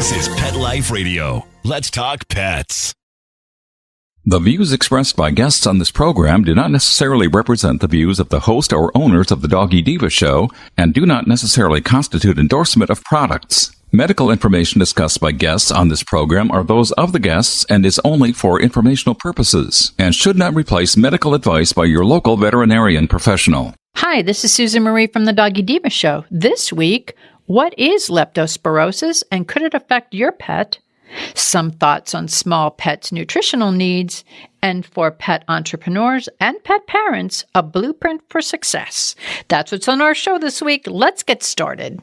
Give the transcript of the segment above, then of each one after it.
This is Pet Life Radio. Let's talk pets. The views expressed by guests on this program do not necessarily represent the views of the host or owners of the Doggy Diva show and do not necessarily constitute endorsement of products. Medical information discussed by guests on this program are those of the guests and is only for informational purposes and should not replace medical advice by your local veterinarian professional. Hi, this is Susan Marie from the Doggy Diva show. This week, what is leptospirosis and could it affect your pet? Some thoughts on small pets' nutritional needs, and for pet entrepreneurs and pet parents, a blueprint for success. That's what's on our show this week. Let's get started.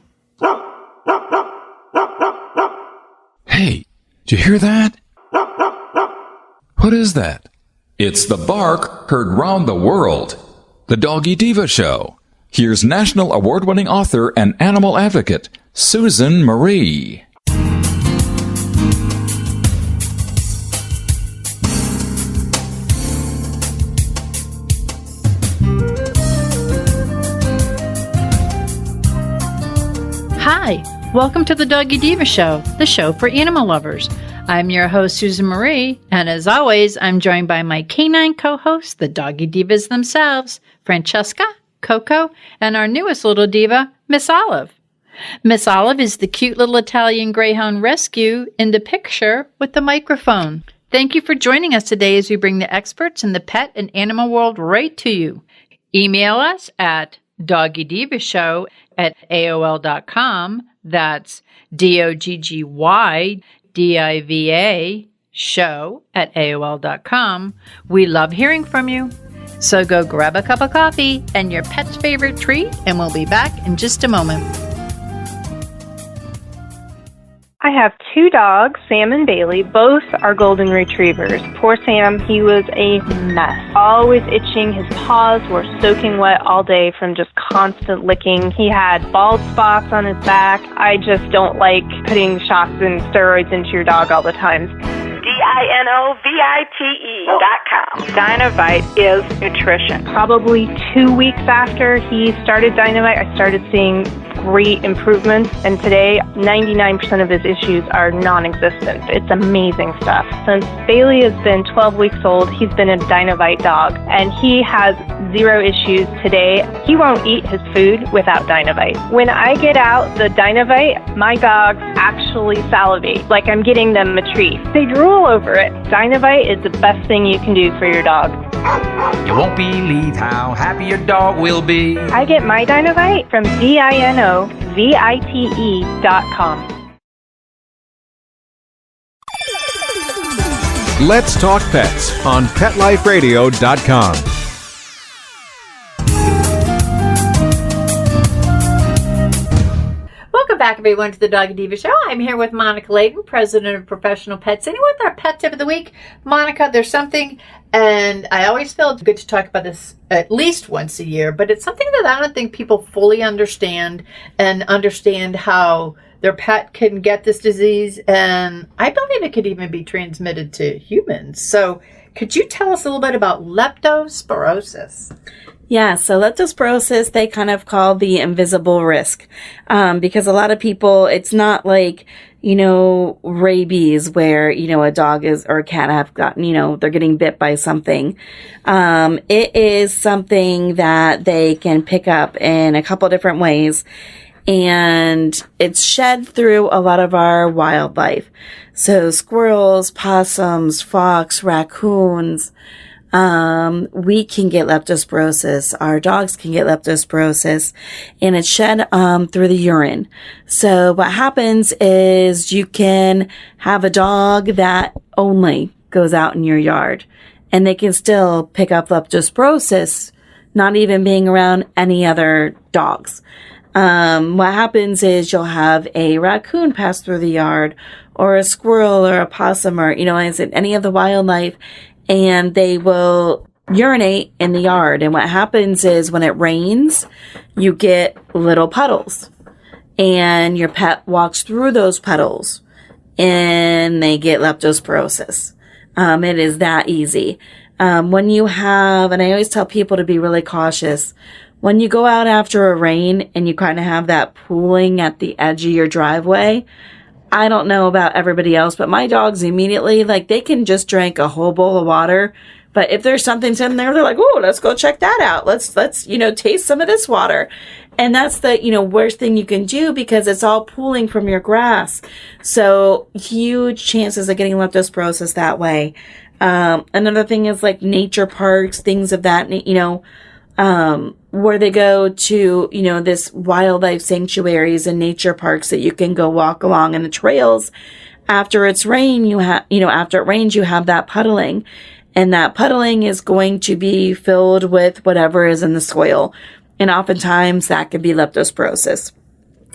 Hey, did you hear that? What is that? It's the bark heard round the world. The Doggy Diva show. Here's national award-winning author and animal advocate, Susan Marie. Hi, welcome to the Doggy Diva show, the show for animal lovers. I'm your host, Susan Marie, and as always, I'm joined by my canine co-hosts, the Doggy Divas themselves, Francesca, Coco, and our newest little diva, Miss Olive. Miss Olive is the cute little Italian Greyhound rescue in the picture with the microphone. Thank you for joining us today as we bring the experts in the pet and animal world right to you. Email us at doggydivashow@aol.com. That's DOGGYDIVA show@aol.com. We love hearing from you. So go grab a cup of coffee and your pet's favorite treat, and we'll be back in just a moment. I have two dogs, Sam and Bailey. Both are golden retrievers. Poor Sam, he was a mess. Always itching. His paws were soaking wet all day from just constant licking. He had bald spots on his back. I just don't like putting shots and steroids into your dog all the time. DINOVITE.com. Dinovite is nutrition. Probably 2 weeks after he started Dinovite, I started seeing great improvements, and today 99% of his issues are non-existent. It's amazing stuff. Since Bailey has been 12 weeks old, he's been a Dinovite dog, and he has zero issues today. He won't eat his food without Dinovite. When I get out the Dinovite, my dogs actually salivate, like I'm getting them a treat. They drool over it. Dinovite is the best thing you can do for your dog. You won't believe how happy your dog will be. I get my Dinovite from DINOVITE.com. Let's Talk Pets on PetLifeRadio.com. Welcome back, everyone, to the Doggy Diva show. I'm here with Monica Leighton, president of Professional Pet Sitting, with our pet tip of the week. Monica, there's something, and I always feel it's good to talk about this at least once a year, but it's something that I don't think people fully understand and understand how their pet can get this disease, and I believe it could even be transmitted to humans. So could you tell us a little bit about leptospirosis? Yeah, so leptospirosis, they kind of call the invisible risk, because a lot of people, it's not like, rabies where, a dog is or a cat have gotten, they're getting bit by something. It is something that they can pick up in a couple different ways, and it's shed through a lot of our wildlife. So squirrels, possums, fox, raccoons. We can get leptospirosis. Our dogs can get leptospirosis, and it's shed through the urine. So what happens is you can have a dog that only goes out in your yard, and they can still pick up leptospirosis, not even being around any other dogs. What happens is you'll have a raccoon pass through the yard, or a squirrel, or a possum, or any of the wildlife, and they will urinate in the yard. And what happens is when it rains, you get little puddles, and your pet walks through those puddles and they get leptospirosis. It is that easy. When you have, and I always tell people to be really cautious, when you go out after a rain and you kind of have that pooling at the edge of your driveway, I don't know about everybody else, but my dogs immediately, like, they can just drink a whole bowl of water. But if there's something in there, they're like, oh, let's go check that out. Let's, taste some of this water. And that's the, worst thing you can do because it's all pooling from your grass. So huge chances of getting leptospirosis that way. Another thing is like nature parks, things of that, where they go to, this wildlife sanctuaries and nature parks that you can go walk along in the trails. After it's rain, after it rains, you have that puddling. And that puddling is going to be filled with whatever is in the soil. And oftentimes that could be leptospirosis.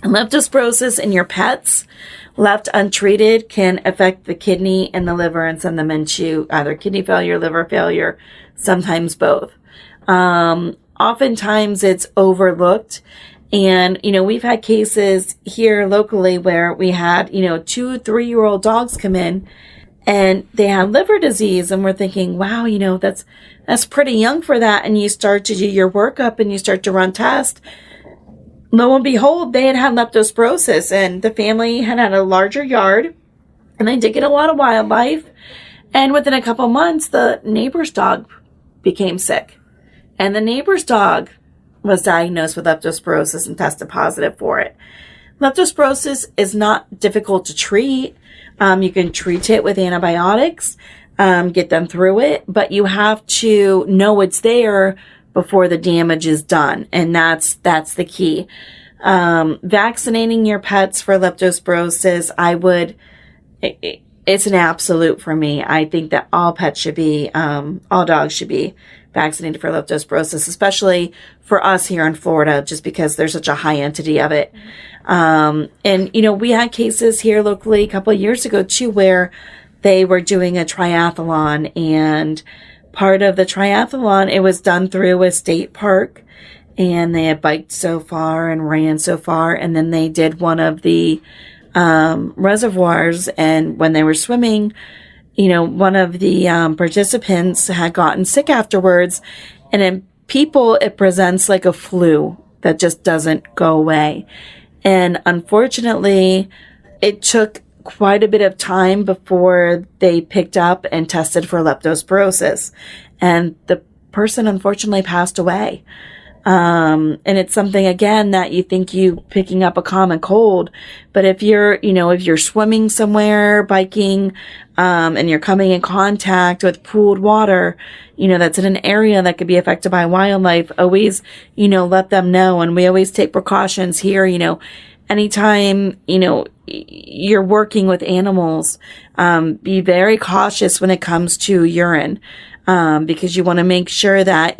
And leptospirosis in your pets, left untreated, can affect the kidney and the liver and send them into either kidney failure, liver failure, sometimes both. Oftentimes it's overlooked. And, we've had cases here locally where we had, 2, 3-year-old dogs come in and they had liver disease, and we're thinking, wow, that's pretty young for that. And you start to do your workup and you start to run tests. Lo and behold, they had leptospirosis, and the family had a larger yard, and they did get a lot of wildlife. And within a couple months, the neighbor's dog became sick, and the neighbor's dog was diagnosed with leptospirosis and tested positive for it. Leptospirosis is not difficult to treat. You can treat it with antibiotics, get them through it, but you have to know it's there before the damage is done. And that's the key. Vaccinating your pets for leptospirosis, it's an absolute for me. I think that all pets should be, all dogs should be vaccinated for leptospirosis, especially for us here in Florida, just because there's such a high entity of it. And, we had cases here locally a couple of years ago too, where they were doing a triathlon, and part of the triathlon, it was done through a state park, and they had biked so far and ran so far. And then they did one of the, reservoirs, and when they were swimming, one of the, participants had gotten sick afterwards, and in people, it presents like a flu that just doesn't go away. And unfortunately, it took quite a bit of time before they picked up and tested for leptospirosis. And the person unfortunately passed away. And it's something, again, that you think you picking up a common cold. But if you're swimming somewhere, biking, and you're coming in contact with pooled water, that's in an area that could be affected by wildlife, always, let them know. And we always take precautions here, anytime, you're working with animals, be very cautious when it comes to urine. Because you want to make sure that,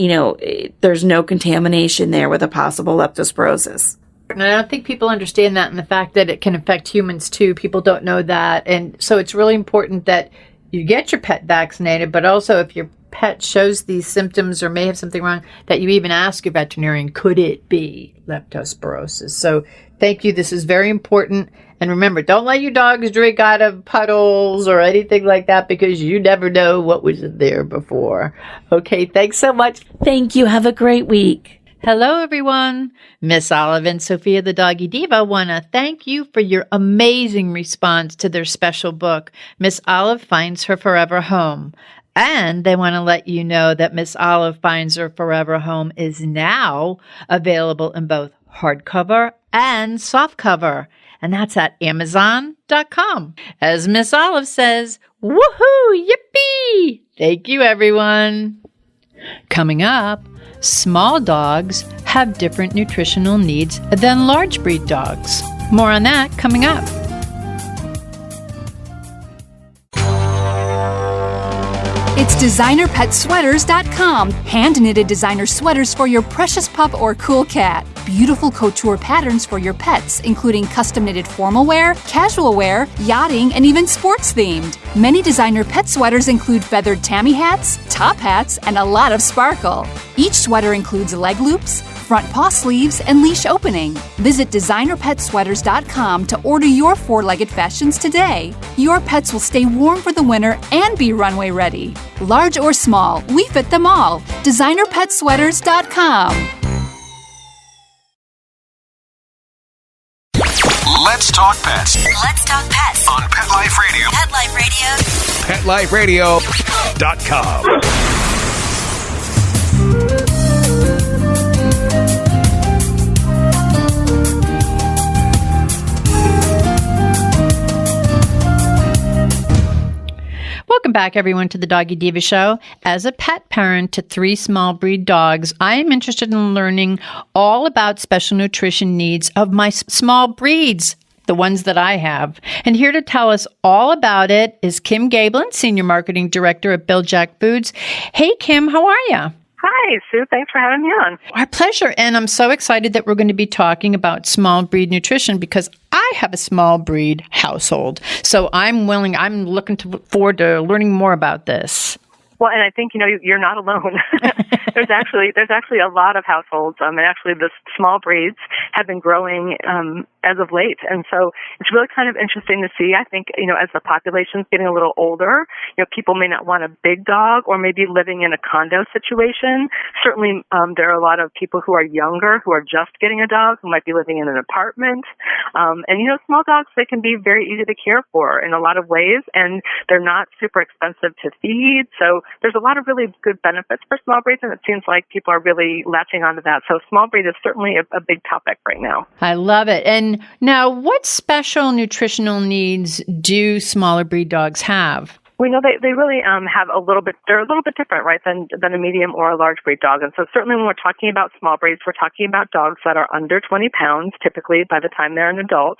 there's no contamination there with a possible leptospirosis. And I don't think people understand that, and the fact that it can affect humans too. People don't know that. And so it's really important that you get your pet vaccinated, but also if your pet shows these symptoms or may have something wrong, that you even ask your veterinarian, could it be leptospirosis? So thank you. This is very important. And remember, don't let your dogs drink out of puddles or anything like that, because you never know what was in there before. Okay, thanks so much. Thank you. Have a great week. Hello, everyone. Miss Olive and Sophia the Doggy Diva want to thank you for your amazing response to their special book, Miss Olive Finds Her Forever Home. And they want to let you know that Miss Olive Finds Her Forever Home is now available in both hardcover and softcover. And that's at Amazon.com. As Miss Olive says, woohoo, yippee! Thank you, everyone. Coming up, small dogs have different nutritional needs than large breed dogs. More on that coming up. It's DesignerPetSweaters.com. Hand-knitted designer sweaters for your precious pup or cool cat. Beautiful couture patterns for your pets, including custom-knitted formal wear, casual wear, yachting, and even sports-themed. Many designer pet sweaters include feathered tammy hats, top hats, and a lot of sparkle. Each sweater includes leg loops, front paw sleeves, and leash opening. Visit DesignerPetSweaters.com to order your four-legged fashions today. Your pets will stay warm for the winter and be runway ready. Large or small, we fit them all. DesignerPetSweaters.com. Let's Talk Pets. Let's Talk Pets. On Pet Life Radio. Pet Life Radio. PetLifeRadio.com. Welcome back, everyone, to the Doggy Diva Show. As a pet parent to 3 small breed dogs, I am interested in learning all about special nutrition needs of my small breeds, the ones that I have. And here to tell us all about it is Kim Gaebelein, Senior Marketing Director at Bil-Jac Foods. Hey, Kim, how are you? Hi, Sue. Thanks for having me on. Our pleasure. And I'm so excited that we're going to be talking about small breed nutrition because I have a small breed household. So I'm looking forward to learning more about this. Well, and I think, you're not alone. There's actually a lot of households. And actually the small breeds have been growing as of late. And so it's really kind of interesting to see. I think, as the population's getting a little older, people may not want a big dog or maybe living in a condo situation. Certainly, there are a lot of people who are younger who are just getting a dog who might be living in an apartment. And, small dogs, they can be very easy to care for in a lot of ways, and they're not super expensive to feed. So there's a lot of really good benefits for small breeds, and it seems like people are really latching onto that. So small breed is certainly a big topic right now. I love it. And now, what special nutritional needs do smaller breed dogs have? We know they really have they're a little bit different, right, than a medium or a large breed dog. And so certainly when we're talking about small breeds, we're talking about dogs that are under 20 pounds, typically by the time they're an adult.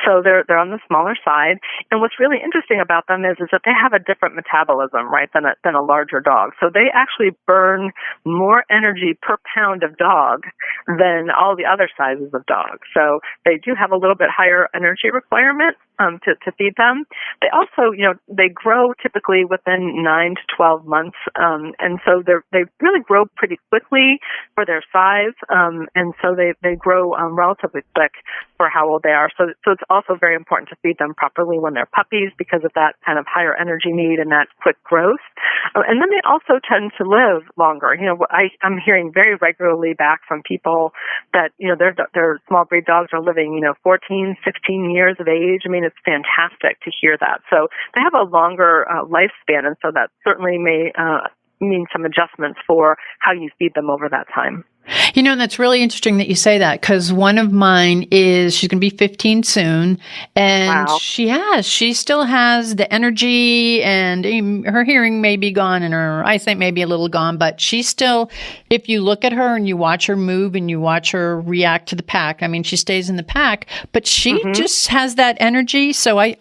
So they're on the smaller side. And what's really interesting about them is that they have a different metabolism, right, than a larger dog. So they actually burn more energy per pound of dog than all the other sizes of dogs. So they do have a little bit higher energy requirement to feed them. They also, they grow typically within 9 to 12 months. And so they really grow pretty quickly for their size. And so they grow relatively quick for how old they are. So it's also very important to feed them properly when they're puppies because of that kind of higher energy need and that quick growth. And then they also tend to live longer. I'm hearing very regularly back from people that, their small breed dogs are living, 14, 16 years of age. I mean, it's fantastic to hear that. So they have a longer lifespan, and so that certainly may mean some adjustments for how you feed them over that time. And that's really interesting that you say that because one of mine she's going to be 15 soon, and wow. she still has the energy, and her hearing may be gone and her eyesight may be a little gone, but she's still, if you look at her and you watch her move and you watch her react to the pack, she stays in the pack, but she just has that energy. So I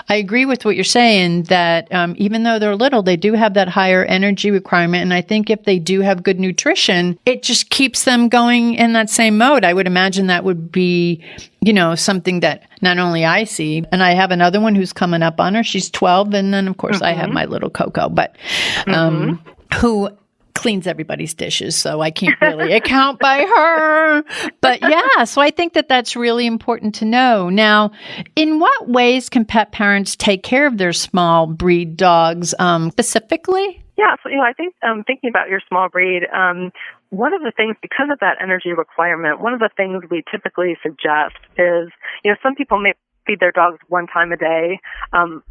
agree with what you're saying that even though they're little, they do have that higher energy requirement. And I think if they do have good nutrition, it just keeps them going in that same mode. I would imagine that would be, something that not only I see, and I have another one who's coming up on her. She's 12. And then, of course, I have my little Coco, but who cleans everybody's dishes. So I can't really account by her. But yeah, so I think that that's really important to know. Now, in what ways can pet parents take care of their small breed dogs specifically? Yeah, so I think thinking about your small breed, one of the things, because of that energy requirement, one of the things we typically suggest is, some people may feed their dogs one time a day,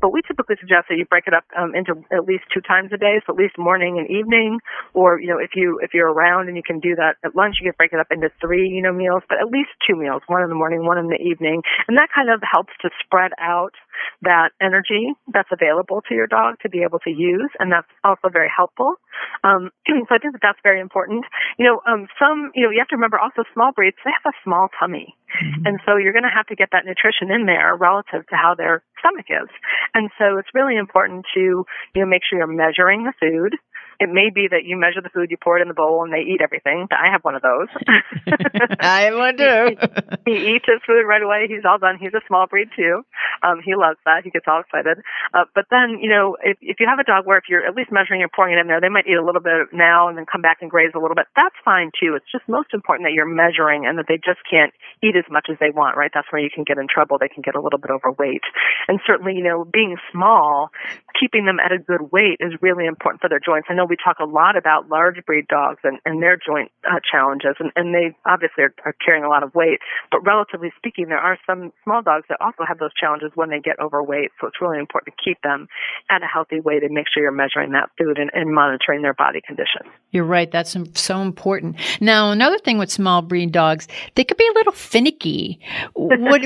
but we typically suggest that you break it up into at least 2 times a day, so at least morning and evening, or if you're around and you can do that at lunch, you can break it up into 3 meals, but at least 2 meals, one in the morning, one in the evening, and that kind of helps to spread out that energy that's available to your dog to be able to use, and that's also very helpful. So I think that's very important. You have to remember also small breeds, they have a small tummy. And so you're going to have to get that nutrition in there relative to how their stomach is. And so it's really important to, make sure you're measuring the food. It may be that you measure the food, you pour it in the bowl, and they eat everything. I have one of those. I have one too. He eats his food right away. He's all done. He's a small breed too. He loves that. He gets all excited. But then, if you have a dog where if you're at least measuring and pouring it in there, they might eat a little bit now and then come back and graze a little bit. That's fine too. It's just most important that you're measuring and that they just can't eat as much as they want, right? That's where you can get in trouble. They can get a little bit overweight. And certainly, being small, keeping them at a good weight is really important for their joints. I know we talk a lot about large breed dogs and their joint challenges, and they obviously are carrying a lot of weight. But relatively speaking, there are some small dogs that also have those challenges when they get overweight. So it's really important to keep them at a healthy weight and make sure you're measuring that food and monitoring their body condition. You're right. That's so important. Now, another thing with small breed dogs, they could be a little finicky. What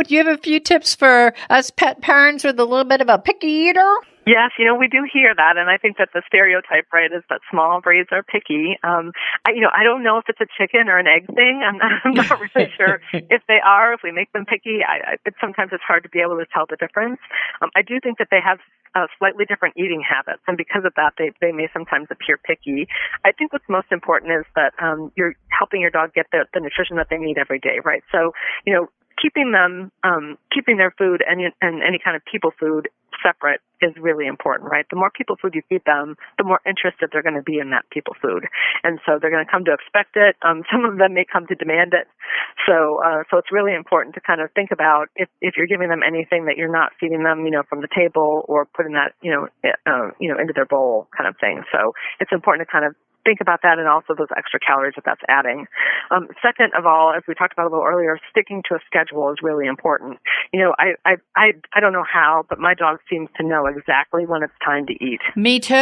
do you have a few tips for us pet parents with a little bit of a picky eater? Yes, we do hear that, and I think that the stereotype, right, is that small breeds are picky. I don't know if it's a chicken or an egg thing. I'm not really sure if they are. If we make them picky, sometimes it's hard to be able to tell the difference. I do think that they have slightly different eating habits, and because of that, they may sometimes appear picky. I think what's most important is that you're helping your dog get the nutrition that they need every day, right? So, keeping their food and any kind of people food separate is really important, right? The more people food you feed them, the more interested they're going to be in that people food. And so they're going to come to expect it. Some of them may come to demand it. So it's really important to kind of think about if you're giving them anything that you're not feeding them, from the table or putting that, into their bowl kind of thing. So it's important to kind of think about that and also those extra calories that that's adding. Second of all, as we talked about a little earlier, sticking to a schedule is really important. I don't know how, but my dog seems to know exactly when it's time to eat. Me too.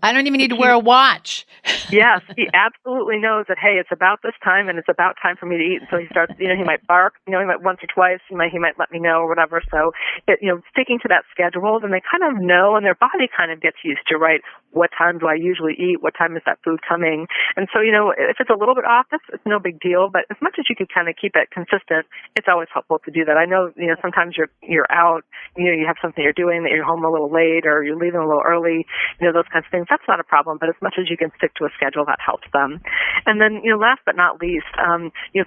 I don't even need to wear a watch. Yes, he absolutely knows that, hey, it's about this time and it's about time for me to eat. And so he starts, he might bark, he might once or twice, he might let me know or whatever. So, sticking to that schedule, then they kind of know and their body kind of gets used to, right, what time do I usually eat? What time is that food coming? And so, if it's a little bit off, it's no big deal. But as much as you can kind of keep it consistent, it's always helpful to do that. I know, sometimes you're out, you have something you're doing that you're home a little late or you're leaving a little early, those kinds of things. That's not a problem. But as much as you can stick to a schedule, that helps them. And then, last but not least,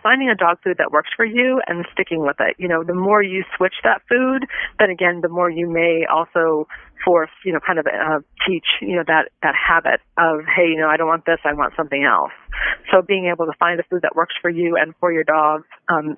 finding a dog food that works for you and sticking with it. The more you switch that food, then again, the more you may also force, kind of teach, that habit of, hey, I don't want this, I want something else. So being able to find a food that works for you and for your dog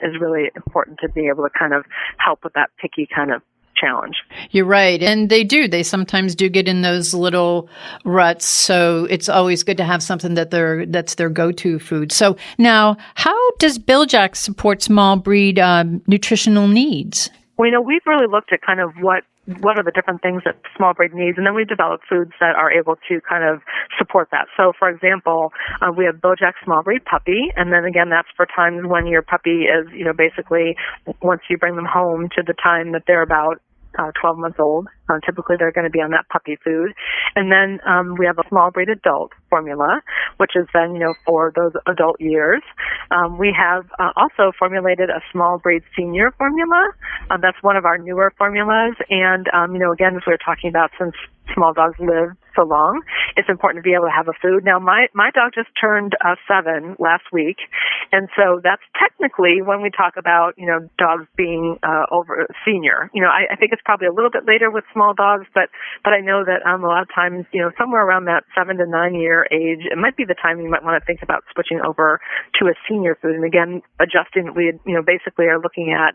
is really important to be able to kind of help with that picky kind of challenge. You're right. And they sometimes do get in those little ruts. So it's always good to have something that's their go-to food. So now, how does Bil-Jac support small breed nutritional needs? Well, we've really looked at kind of what are the different things that small breed needs, and then we develop foods that are able to kind of support that. So, for example, we have Bil-Jac small breed puppy, and then again, that's for times when your puppy is, basically once you bring them home to the time that they're about 12 months old. Typically, they're going to be on that puppy food. And then we have a small breed adult formula, which is then, for those adult years. We have also formulated a small breed senior formula. That's one of our newer formulas. And, again, as we were talking about, since small dogs live so long, it's important to be able to have a food. Now, my dog just turned 7 last week, and so that's technically when we talk about, dogs being over senior. I think it's probably a little bit later with small dogs, but I know that a lot of times, somewhere around that 7 to 9 year age, it might be the time you might want to think about switching over to a senior food. And again, adjusting, we, basically are looking at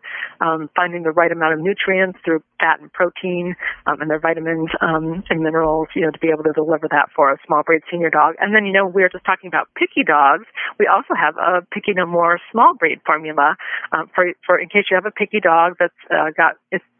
finding the right amount of nutrients through fat and protein and their vitamins and minerals, to be able to deliver that for a small breed senior dog. And then, we were just talking about picky dogs. We also have a Picky No More small breed formula for in case you have a picky dog that's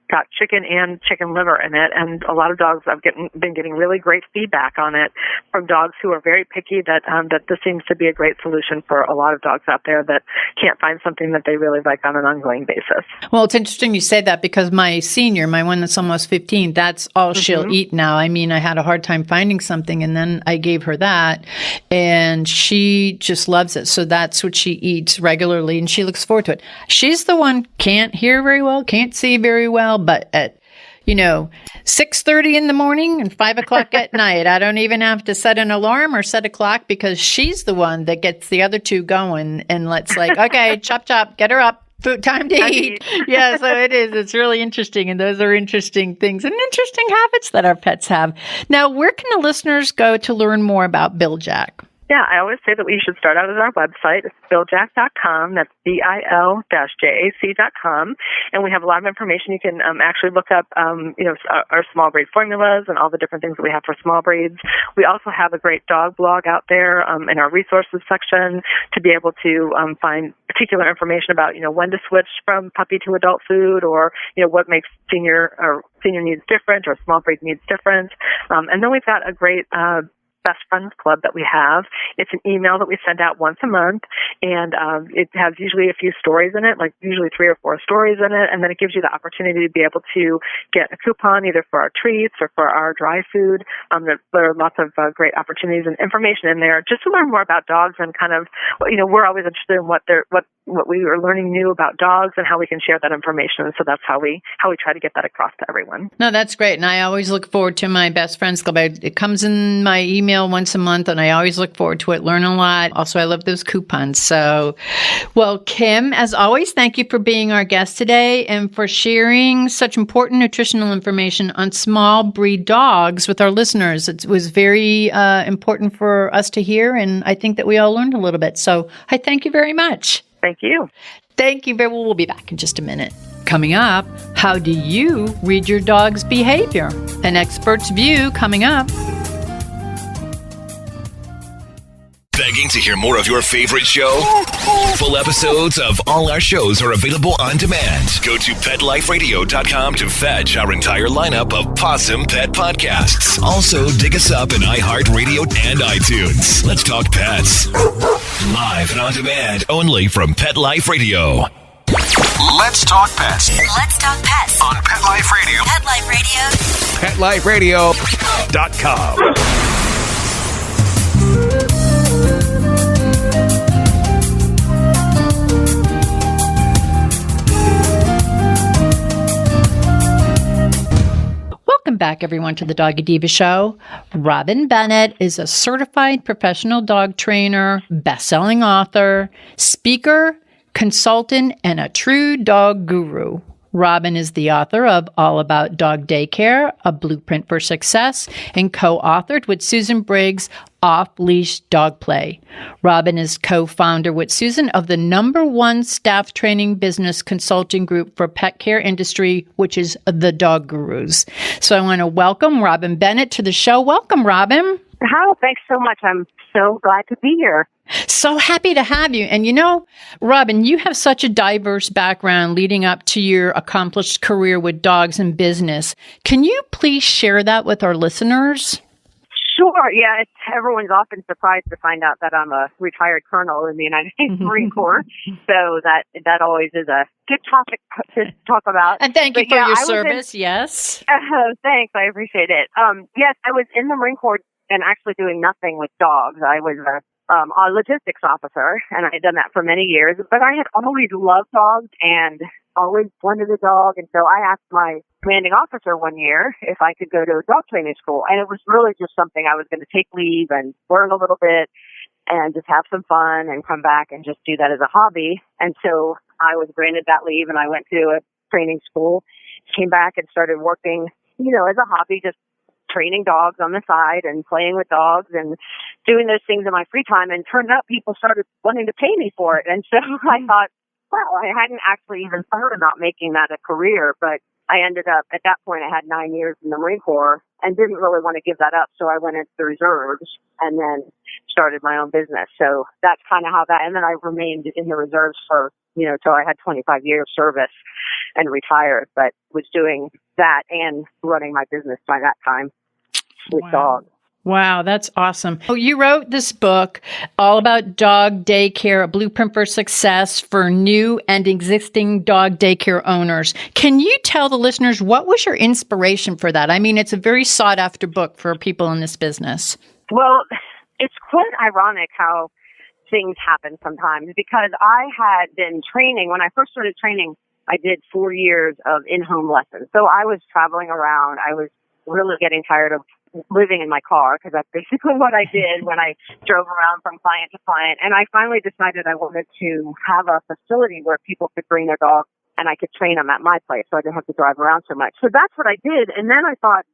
got chicken and chicken liver in it, and a lot of dogs I've been getting really great feedback on it from dogs who are very picky that this seems to be a great solution for a lot of dogs out there that can't find something that they really like on an ongoing basis. Well, it's interesting you say that because my senior, my one that's almost 15, that's all she'll eat now. I mean, I had a hard time finding something, and then I gave her that, and she just loves it. So that's what she eats regularly, and she looks forward to it. She's the one can't hear very well, can't see very well, but at 6:30 in the morning and 5 o'clock at night, I don't even have to set an alarm or set a clock because she's the one that gets the other two going and let's okay, chop, chop, get her up. Time to eat. Yeah, so it is. It's really interesting. And those are interesting things and interesting habits that our pets have. Now, where can the listeners go to learn more about Bil-Jac? Yeah, I always say that we should start out with our website. It's Bil-Jac.com. That's BIL-JAC.com. And we have a lot of information. You can actually look up, our small breed formulas and all the different things that we have for small breeds. We also have a great dog blog out there in our resources section to be able to find particular information about, when to switch from puppy to adult food, or, what makes senior needs different or small breed needs different. And then we've got a great Best Friends Club that we have. It's an email that we send out once a month, and it has usually a few stories in it, like usually 3 or 4 stories in it, and then it gives you the opportunity to be able to get a coupon either for our treats or for our dry food. There are lots of great opportunities and information in there just to learn more about dogs, and kind of, we're always interested in what we are learning new about dogs and how we can share that information. So that's how we try to get that across to everyone. No, that's great. And I always look forward to my Best Friends Club. It comes in my email once a month, and I always look forward to it, learn a lot. Also, I love those coupons. So, well, Kim, as always, thank you for being our guest today and for sharing such important nutritional information on small breed dogs with our listeners. It was very important for us to hear, and I think that we all learned a little bit. So I thank you very much. Thank you. Thank you. We'll be back in just a minute. Coming up, how do you read your dog's behavior? An expert's view coming up. Begging to hear more of your favorite show? Full episodes of all our shows are available on demand. Go to PetLifeRadio.com to fetch our entire lineup of Possum Pet podcasts. Also, dig us up in iHeartRadio and iTunes. Let's talk pets. Live and on demand, only from Pet Life Radio. Let's talk pets. Let's talk pets On Pet Life Radio. Pet Life Radio. PetLifeRadio.com. Welcome back, everyone, to the Doggy Diva Show. Robin Bennett is a certified professional dog trainer, best-selling author, speaker, consultant, and a true dog guru. Robin is the author of All About Dog Daycare, A Blueprint for Success, and co-authored with Susan Briggs, Off-Leash Dog Play. Robin is co-founder with Susan of the #1 staff training business consulting group for pet care industry, which is The Dog Gurus. So I want to welcome Robin Bennett to the show. Welcome, Robin. Hi, thanks so much. I'm so glad to be here. So happy to have you. And Robin, you have such a diverse background leading up to your accomplished career with dogs and business. Can you please share that with our listeners? Sure. Yeah, everyone's often surprised to find out that I'm a retired colonel in the United States Marine Corps. So that always is a good topic to talk about. And thank you for your service. Yes. Thanks. I appreciate it. Yes, I was in the Marine Corps and actually doing nothing with dogs. I was a logistics officer, and I had done that for many years. But I had always loved dogs and always wanted a dog. And so I asked my commanding officer one year if I could go to a dog training school. And it was really just something I was going to take leave and learn a little bit and just have some fun and come back and just do that as a hobby. And so I was granted that leave, and I went to a training school, came back and started working, as a hobby, just training dogs on the side and playing with dogs and doing those things in my free time. And turned out people started wanting to pay me for it. And so I thought, well, I hadn't actually even thought about making that a career, but I ended up, at that point, I had 9 years in the Marine Corps and didn't really want to give that up. So I went into the reserves and then started my own business. So that's kind of how that, and then I remained in the reserves for, till I had 25 years service and retired, but was doing that and running my business by that time with dogs. Wow, that's awesome. Oh, you wrote this book, All About Dog Daycare, A Blueprint for Success for New and Existing Dog Daycare Owners. Can you tell the listeners what was your inspiration for that? I mean, it's a very sought-after book for people in this business. Well, it's quite ironic how things happen sometimes, because I had been training. When I first started training, I did 4 years of in-home lessons. So I was traveling around. I was really getting tired of living in my car, because that's basically what I did when I drove around from client to client. And I finally decided I wanted to have a facility where people could bring their dogs and I could train them at my place so I didn't have to drive around so much. So that's what I did. And then I thought,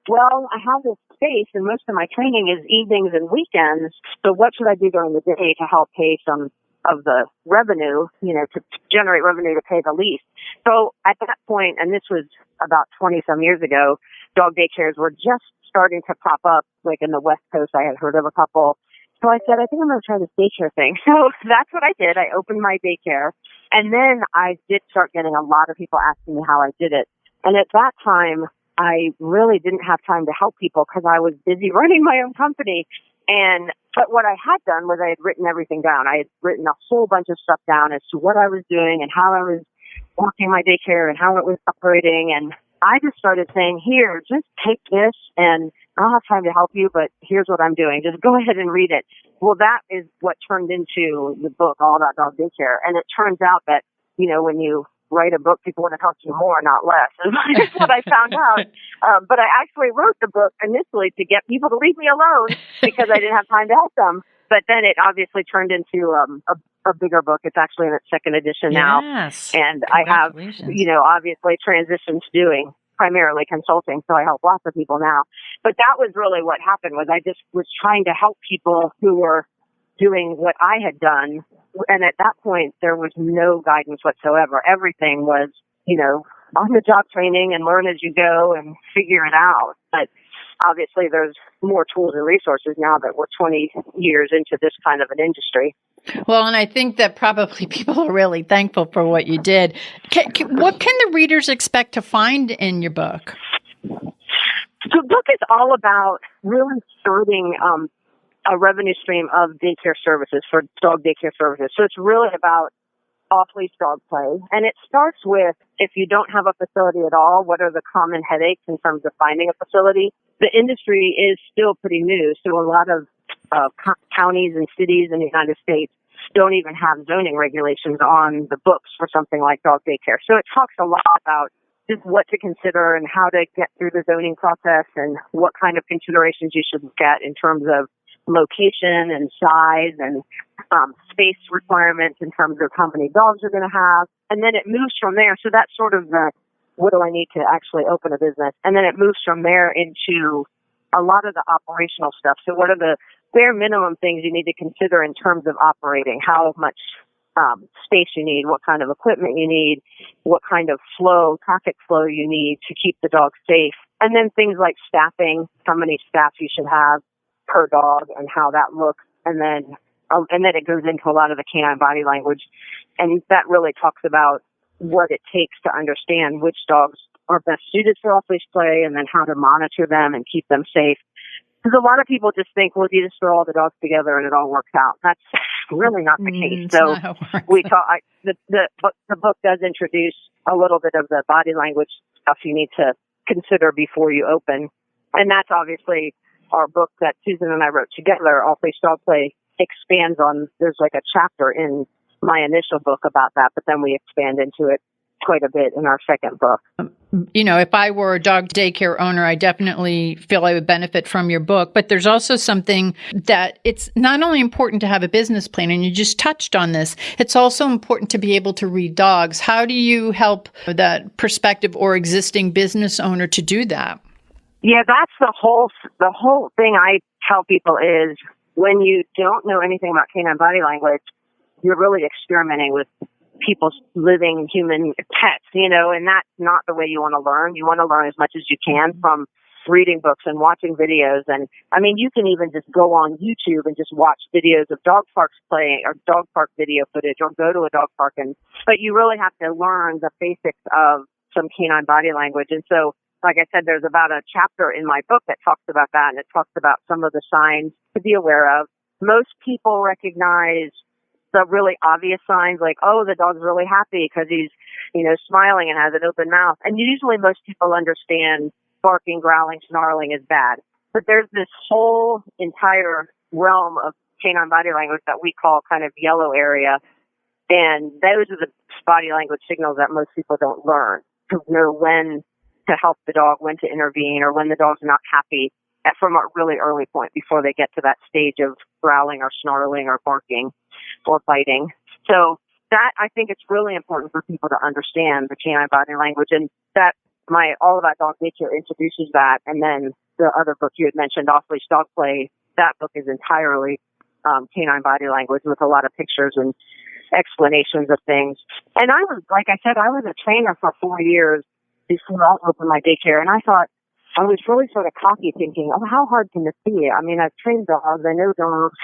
well, I have this space and most of my training is evenings and weekends. So what should I do during the day to help pay some of the revenue, to generate revenue to pay the lease? So at that point, and this was about 20 some years ago, dog daycares were just starting to pop up, like in the West Coast. I had heard of a couple. So I said, I think I'm going to try this daycare thing. So that's what I did. I opened my daycare. And then I did start getting a lot of people asking me how I did it. And at that time, I really didn't have time to help people because I was busy running my own company. But what I had done was I had written everything down. I had written a whole bunch of stuff down as to what I was doing and how I was working my daycare and how it was operating. And I just started saying, here, just take this and I'll have time to help you, but here's what I'm doing. Just go ahead and read it. Well, that is what turned into the book, All About Dog Daycare. And it turns out that, when you write a book, people want to talk to you more, not less. Is what I found out. But I actually wrote the book initially to get people to leave me alone because I didn't have time to help them. But then it obviously turned into a bigger book. It's actually in its second edition now. And I have, obviously transitioned to doing primarily consulting, so I help lots of people now. But that was really what happened, was I just was trying to help people who were doing what I had done. And at that point, there was no guidance whatsoever. Everything was, on the job training and learn as you go and figure it out. But obviously there's more tools and resources now that we're 20 years into this kind of an industry. Well, and I think that probably people are really thankful for what you did. What can the readers expect to find in your book? The book is all about really starting a revenue stream of daycare services for dog daycare services. So it's really about off-leash dog play. And it starts with, if you don't have a facility at all, what are the common headaches in terms of finding a facility? The industry is still pretty new, so a lot of counties and cities in the United States don't even have zoning regulations on the books for something like dog daycare. So it talks a lot about just what to consider and how to get through the zoning process and what kind of considerations you should look at in terms of location and size and space requirements in terms of how many dogs you're going to have. And then it moves from there. So that's sort of the, what do I need to actually open a business? And then it moves from there into a lot of the operational stuff. So what are the bare minimum things you need to consider in terms of operating? How much space you need, what kind of equipment you need, what kind of traffic flow you need to keep the dog safe. And then things like staffing, how many staff you should have per dog and how that looks. And then it goes into a lot of the canine body language. And that really talks about what it takes to understand which dogs are best suited for off-leash play and then how to monitor them and keep them safe. Because a lot of people just think, well, you just throw all the dogs together and it all works out. That's really not the case. So the book does introduce a little bit of the body language stuff you need to consider before you open. And that's obviously our book that Susan and I wrote together, Off-Leash Dog Play, expands on. There's like a chapter in my initial book about that, but then we expand into it quite a bit in our second book. If I were a dog daycare owner, I definitely feel I would benefit from your book. But there's also something that it's not only important to have a business plan, and you just touched on this, it's also important to be able to read dogs. How do you help that prospective or existing business owner to do that? Yeah, that's the whole thing I tell people is when you don't know anything about canine body language, you're really experimenting with people's living human pets, and that's not the way you want to learn. You want to learn as much as you can from reading books and watching videos. And I mean, you can even just go on YouTube and just watch videos of dog parks playing or dog park video footage or go to a dog park. But you really have to learn the basics of some canine body language. And so, like I said, there's about a chapter in my book that talks about that, and it talks about some of the signs to be aware of. Most people recognize the really obvious signs like, oh, the dog's really happy because he's, smiling and has an open mouth. And usually most people understand barking, growling, snarling is bad. But there's this whole entire realm of canine body language that we call kind of yellow area. And those are the body language signals that most people don't learn to know when to help the dog, when to intervene, or when the dog's not happy from a really early point before they get to that stage of growling or snarling or barking or biting. So that, I think it's really important for people to understand the canine body language, and that my All About Dog Nature introduces that. And then the other book you had mentioned, Off Leash Dog Play, that book is entirely canine body language with a lot of pictures and explanations of things. And I was, like I said, I was a trainer for 4 years before I opened my daycare, and I thought, I was really sort of cocky thinking, oh, how hard can this be? I mean, I've trained dogs, I know dogs,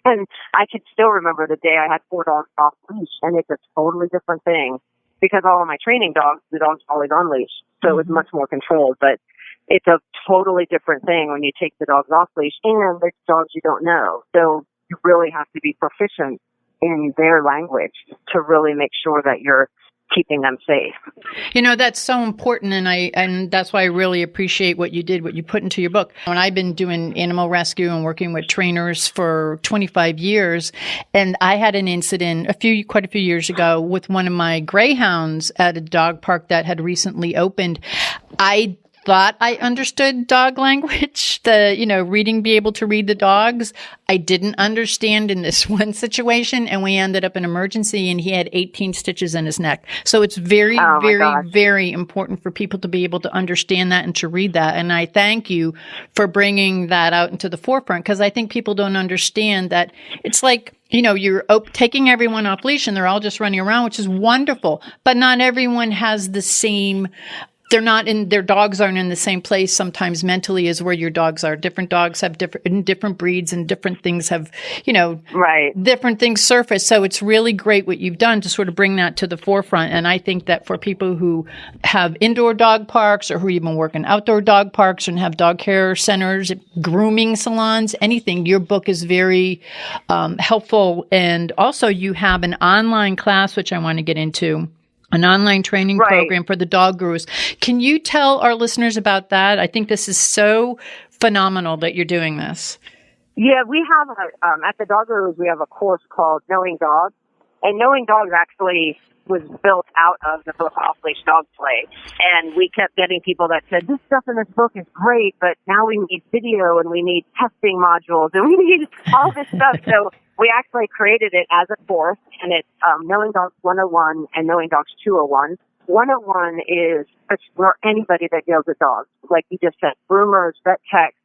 and I could still remember the day I had 4 dogs off leash, and it's a totally different thing because all of my training dogs, the dog's always on leash, so it was much more controlled, but it's a totally different thing when you take the dogs off leash, and it's dogs you don't know. So you really have to be proficient in their language to really make sure that you're keeping them safe. You know, that's so important, and that's why I really appreciate what you did, what you put into your book. And I've been doing animal rescue and working with trainers for 25 years, and I had an incident quite a few years ago with one of my greyhounds at a dog park that had recently opened. I thought I understood dog language, reading, be able to read the dogs. I didn't understand in this one situation, and we ended up in emergency, and he had 18 stitches in his neck. So it's very, very important for people to be able to understand that and to read that. And I thank you for bringing that out into the forefront, because I think people don't understand that it's like, you're taking everyone off leash and they're all just running around, which is wonderful, but not everyone has the same. Their dogs aren't in the same place sometimes mentally as where your dogs are. Different dogs have different breeds, and different things have, different things surface. So it's really great what you've done to sort of bring that to the forefront. And I think that for people who have indoor dog parks, or who even work in outdoor dog parks and have dog care centers, grooming salons, anything, your book is very helpful. And also you have an online class, which I want to get into. An online training program for the dog gurus. Can you tell our listeners about that? I think this is so phenomenal that you're doing this. Yeah, we have at the Dog Gurus, we have a course called Knowing Dogs. And Knowing Dogs actually was built out of the book Off Leash Dog Play. And we kept getting people that said, this stuff in this book is great, but now we need video and we need testing modules and we need all this stuff. So we actually created it as a course, and it's Knowing Dogs 101 and Knowing Dogs 201. 101 is for anybody that deals with dogs, like you just said, groomers, vet techs,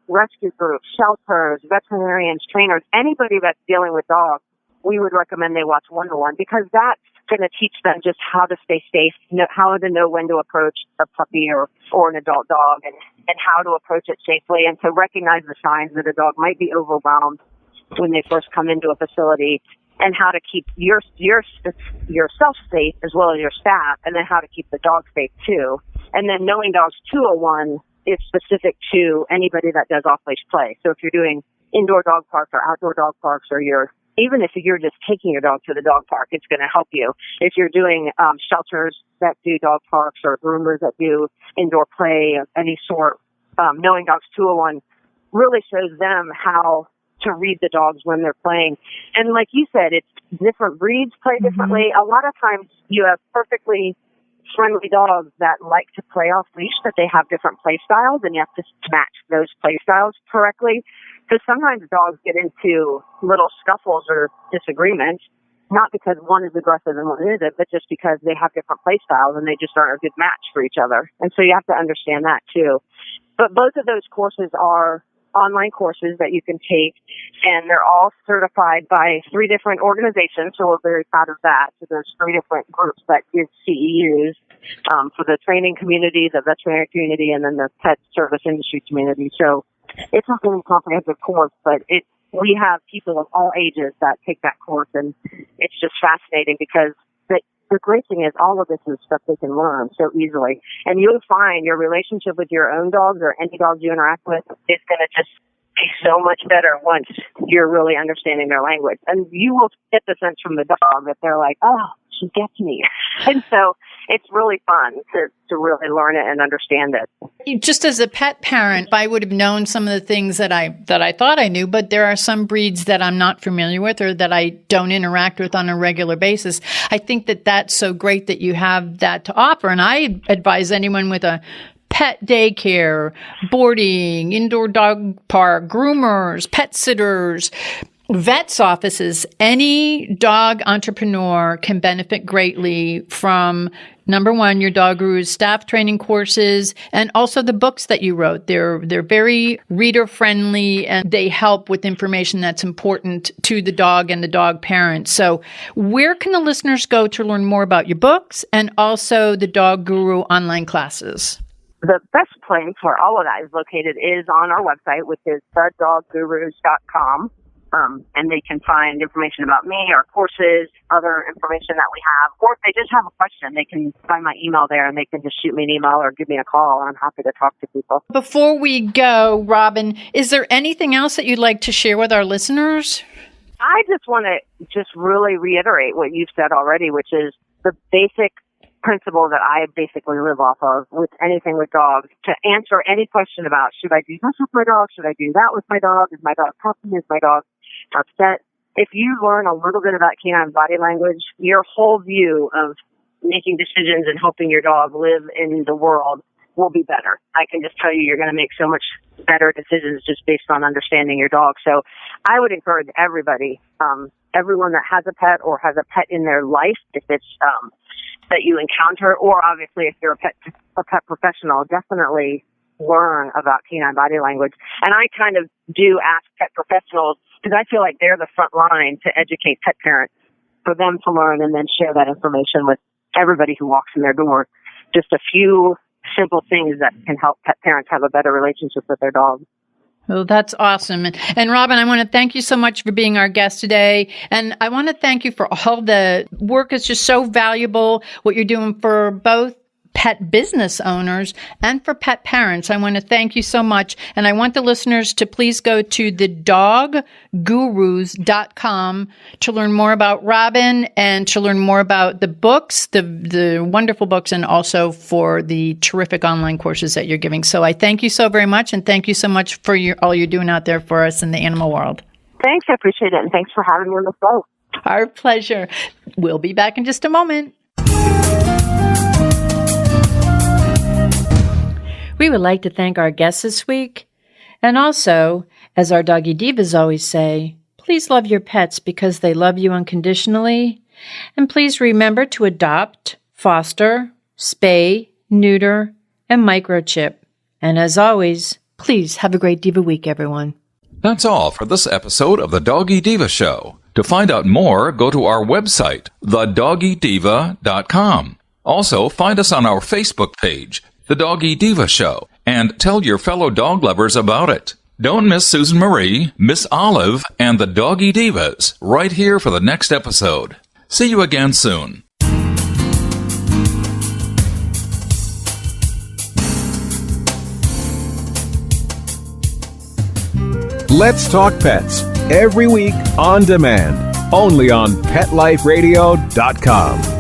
rescue groups, shelters, veterinarians, trainers, anybody that's dealing with dogs. We would recommend they watch 101 because that's going to teach them just how to stay safe, how to know when to approach a puppy or an adult dog, and how to approach it safely, and to recognize the signs that a dog might be overwhelmed when they first come into a facility, and how to keep yourself safe as well as your staff, and then how to keep the dog safe too. And then Knowing Dogs 201 is specific to anybody that does off-leash play. So if you're doing indoor dog parks or outdoor dog parks, or even if you're just taking your dog to the dog park, it's going to help you. If you're doing shelters that do dog parks, or groomers that do indoor play of any sort, Knowing Dogs 201 really shows them how to read the dogs when they're playing. And like you said, it's different breeds play differently. A lot of times you have perfectly friendly dogs that like to play off leash, but they have different play styles, and you have to match those play styles correctly. Because sometimes dogs get into little scuffles or disagreements, not because one is aggressive and one isn't, but just because they have different play styles and they just aren't a good match for each other. And so you have to understand that too. But both of those courses are online courses that you can take, and they're all certified by 3 different organizations, so we're very proud of that. So there's 3 different groups that give CEUs for the training community, the veterinary community, and then the pet service industry community. So it's not really a comprehensive course, but we have people of all ages that take that course, and it's just fascinating because the great thing is all of this is stuff they can learn so easily. And you'll find your relationship with your own dogs or any dogs you interact with is going to just be so much better once you're really understanding their language. And you will get the sense from the dog that they're like, oh, she gets me. And so it's really fun to really learn it and understand it. Just as a pet parent, I would have known some of the things that I thought I knew, but there are some breeds that I'm not familiar with or that I don't interact with on a regular basis. I think that that's so great that you have that to offer. And I advise anyone with a pet daycare, boarding, indoor dog park, groomers, pet sitters, vets offices, any dog entrepreneur can benefit greatly from, number one, your Dog Guru's staff training courses and also the books that you wrote. They're very reader friendly and they help with information that's important to the dog and the dog parent. So where can the listeners go to learn more about your books and also the Dog Guru online classes? The best place where all of that is located is on our website, which is thedoggurus.com. And they can find information about me, our courses, other information that we have. Or if they just have a question, they can find my email there and they can just shoot me an email or give me a call. I'm happy to talk to people. Before we go, Robin, is there anything else that you'd like to share with our listeners? I just want to just really reiterate what you've said already, which is the basic principle that I basically live off of with anything with dogs, to answer any question about, should I do this with my dog? Should I do that with my dog? Is my dog happy? Is my dog upset? If you learn a little bit about canine body language, your whole view of making decisions and helping your dog live in the world will be better. I can just tell you, you're going to make so much better decisions just based on understanding your dog. So I would encourage everybody, everyone that has a pet or has a pet in their life, if it's that you encounter, or obviously if you're a pet professional, definitely learn about canine body language. And I kind of do ask pet professionals, because I feel like they're the front line to educate pet parents, for them to learn and then share that information with everybody who walks in their door. Just a few simple things that can help pet parents have a better relationship with their dog. Well, that's awesome. And Robin, I want to thank you so much for being our guest today. And I want to thank you for all the work. It's just so valuable, what you're doing for both pet business owners and for pet parents. I want to thank you so much. And I want the listeners to please go to thedoggurus.com to learn more about Robin and to learn more about the books, the wonderful books, and also for the terrific online courses that you're giving. So I thank you so very much. And thank you so much for all you're doing out there for us in the animal world. Thanks. I appreciate it. And thanks for having me on the show. Our pleasure. We'll be back in just a moment. We would like to thank our guests this week. And also, as our Doggy Divas always say, please love your pets because they love you unconditionally. And please remember to adopt, foster, spay, neuter, and microchip. And as always, please have a great Diva week, everyone. That's all for this episode of the Doggy Diva Show. To find out more, go to our website, thedoggydiva.com. Also, find us on our Facebook page, The Doggy Diva Show, and tell your fellow dog lovers about it. Don't miss Susan Marie, Miss Olive, and the Doggy Divas right here for the next episode. See you again soon. Let's Talk Pets, every week on demand, only on PetLifeRadio.com.